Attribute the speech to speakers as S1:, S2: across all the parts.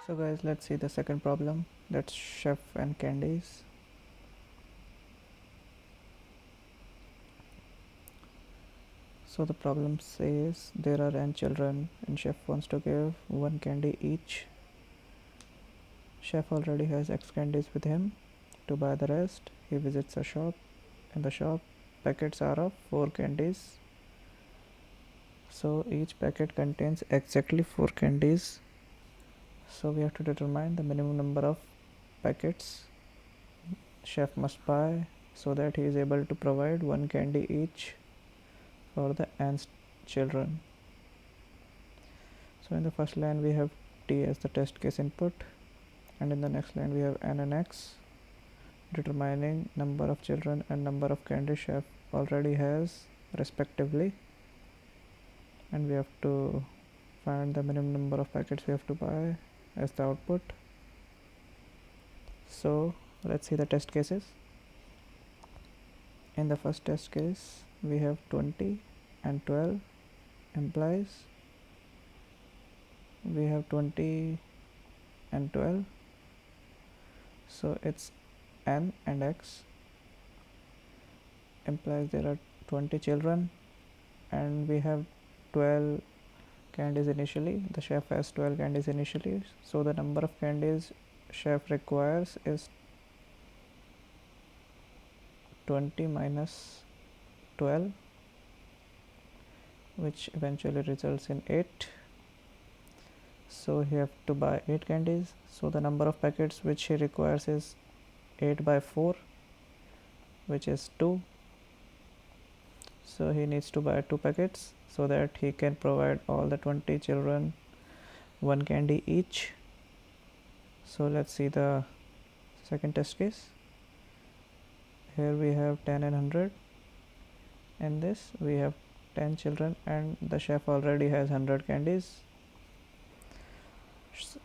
S1: So guys, let's see the second problem. That's chef and candies. So the problem says there are n children and chef wants to give one candy each. Chef already has X candies with him. To buy the rest, he visits a shop. In the shop, packets are of 4 candies. So each packet contains exactly 4 candies. So we have to determine the minimum number of packets chef must buy so that he is able to provide one candy each for the n children. So in the first line we have t as the test case input, and in the next line we have n and x, determining number of children and number of candy chef already has respectively, and we have to find the minimum number of packets we have to buy as the output. So let's see the test cases. In the first test case we have 20 and 12 implies we have 20 and 12, so it's n and x, implies there are 20 children and we have 12 candies initially. The chef has 12 candies initially, so the number of candies chef requires is 20 minus 12, which eventually results in 8. So he have to buy 8 candies, so the number of packets which he requires is 8 by 4, which is 2. So he needs to buy 2 packets so that he can provide all the 20 children one candy each. So let's see the second test case. Here we have 10 and 100. In this we have 10 children and the chef already has 100 candies.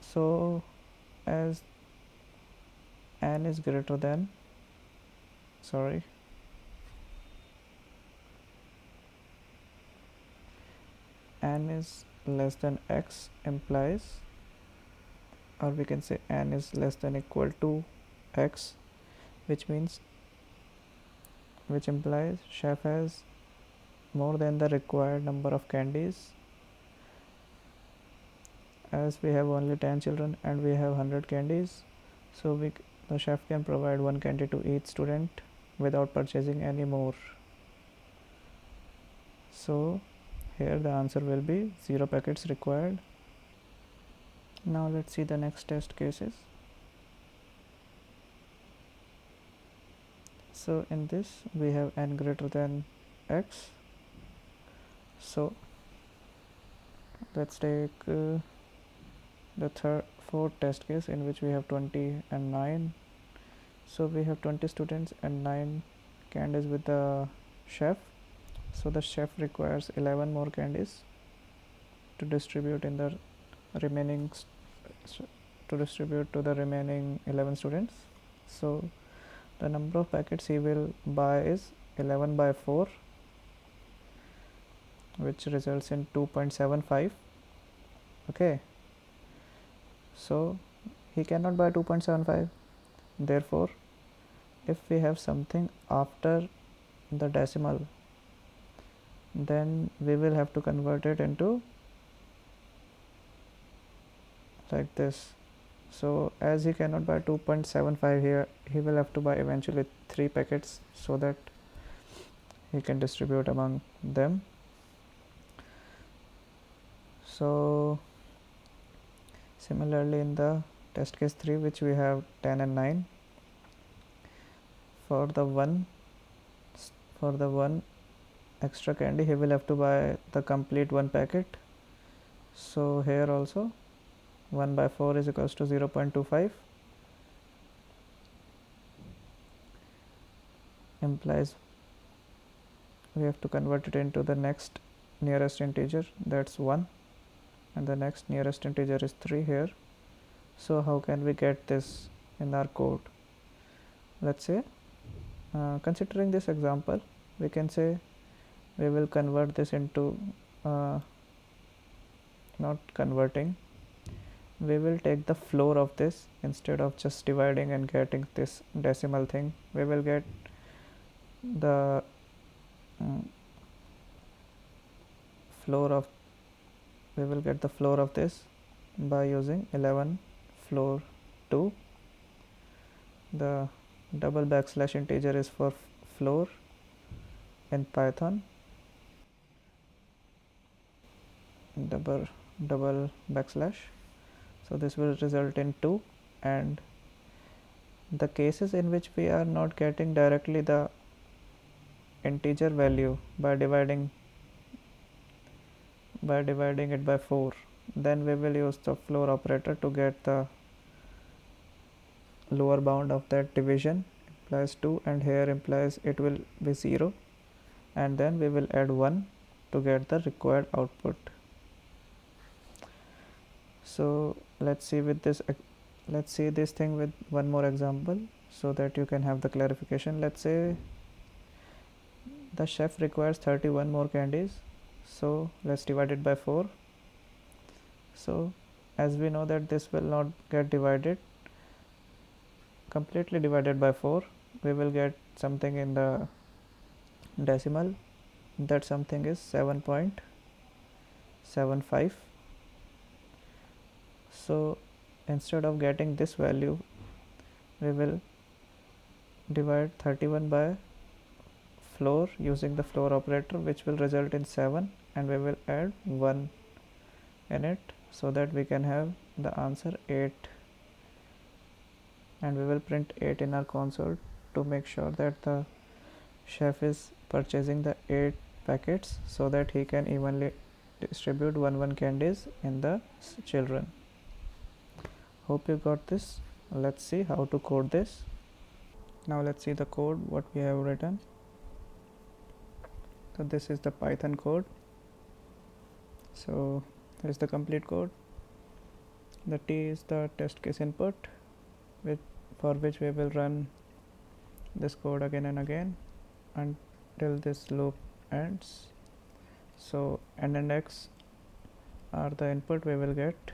S1: So as n is greater than n is less than x implies, or we can say n is less than equal to x, which implies chef has more than the required number of candies. As we have only 10 children and we have 100 candies, so the chef can provide one candy to each student without purchasing any more. So here the answer will be 0 packets required. Now let's see the next test cases. So in this we have n greater than x. So let's take the fourth test case in which we have 20 and 9. So we have 20 students and 9 candies with the chef. So the chef requires 11 more candies to distribute in the remaining to the remaining 11 students. So the number of packets he will buy is 11 by 4, which results in 2.75. okay, so he cannot buy 2.75. Therefore if we have something after the decimal, then we will have to convert it into like this. So as he cannot buy 2.75 here, he will have to buy eventually 3 packets so that he can distribute among them. So similarly in the test case 3, which we have 10 and 9, for the one extra candy he will have to buy the complete 1 packet. So here also 1 by 4 is equals to 0.25, implies we have to convert it into the next nearest integer, that's 1, and the next nearest integer is 3 here. So how can we get this in our code? Let's say considering this example, we can say we will convert this into not converting, we will take the floor of this. Instead of just dividing and getting this decimal thing, we will get the floor of this by using 11 floor 2. The double backslash integer is for floor in Python. Double backslash, so this will result in 2. And the cases in which we are not getting directly the integer value by dividing it by 4, then we will use the floor operator to get the lower bound of that division, implies 2, and here implies it will be 0, and then we will add 1 to get the required output. So let's see this thing with one more example so that you can have the clarification. Let's say the chef requires 31 more candies, so let's divide it by 4. So as we know that this will not get completely divided by 4, we will get something in the decimal. That something is 7.75. so instead of getting this value, we will divide 31 by floor using the floor operator, which will result in 7, and we will add 1 in it so that we can have the answer 8, and we will print 8 in our console to make sure that the chef is purchasing the 8 packets so that he can evenly distribute 1 candies in the children. Hope you got this. Let's see how to code this. Now let's see the code what we have written. So this is the Python code. So here is the complete code. The T is the test case input, for which we will run this code again and again until this loop ends. So n and x are the input we will get,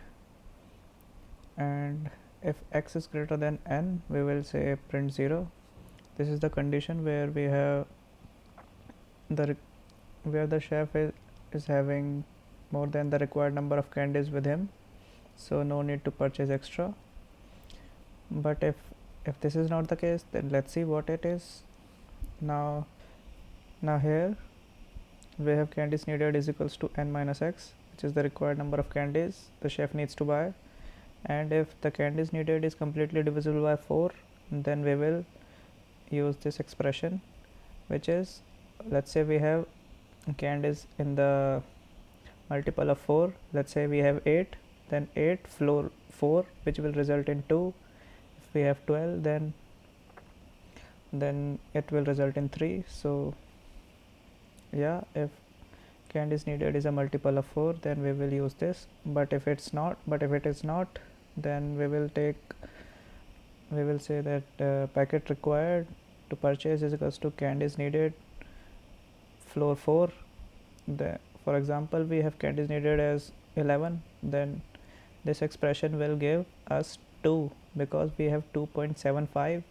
S1: and if x is greater than n, we will say print 0. This is the condition where we have where the chef is having more than the required number of candies with him, so no need to purchase extra. But if this is not the case, then let's see what it is. Now here we have candies needed is equals to n minus x, which is the required number of candies the chef needs to buy. And if the candies needed is completely divisible by 4, then we will use this expression, which is, let's say we have candies in the multiple of 4. Let's say we have 8, then 8 floor 4, which will result in 2. If we have 12, then it will result in 3. So yeah, if candies needed is a multiple of 4, then we will use this. But if it is not, then we will say that packet required to purchase is equals to candies needed floor 4. For example, we have candies needed as 11, then this expression will give us 2, because we have 2.75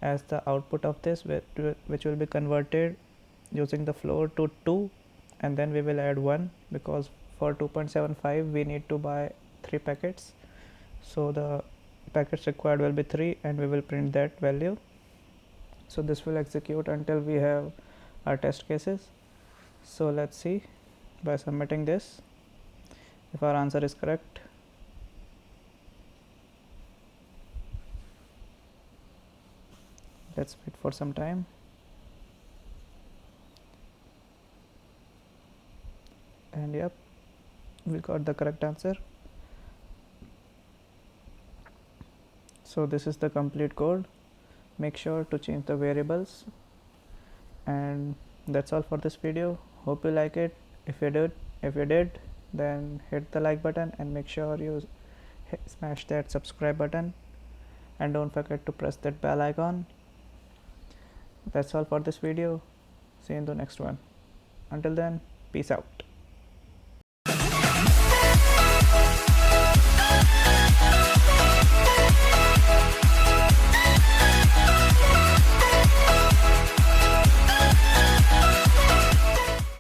S1: as the output of this, which will be converted using the floor to 2, and then we will add 1, because for 2.75 we need to buy 3 packets, so the packets required will be 3, and we will print that value. So this will execute until we have our test cases. So let's see by submitting this if our answer is correct. Let's wait for some time. And yep, we got the correct answer. So this is the complete code. Make sure to change the variables, and that's all for this video. Hope you like it. If you did, then hit the like button and make sure you smash that subscribe button, and don't forget to press that bell icon. That's all for this video. See you in the next one. Until then, peace out.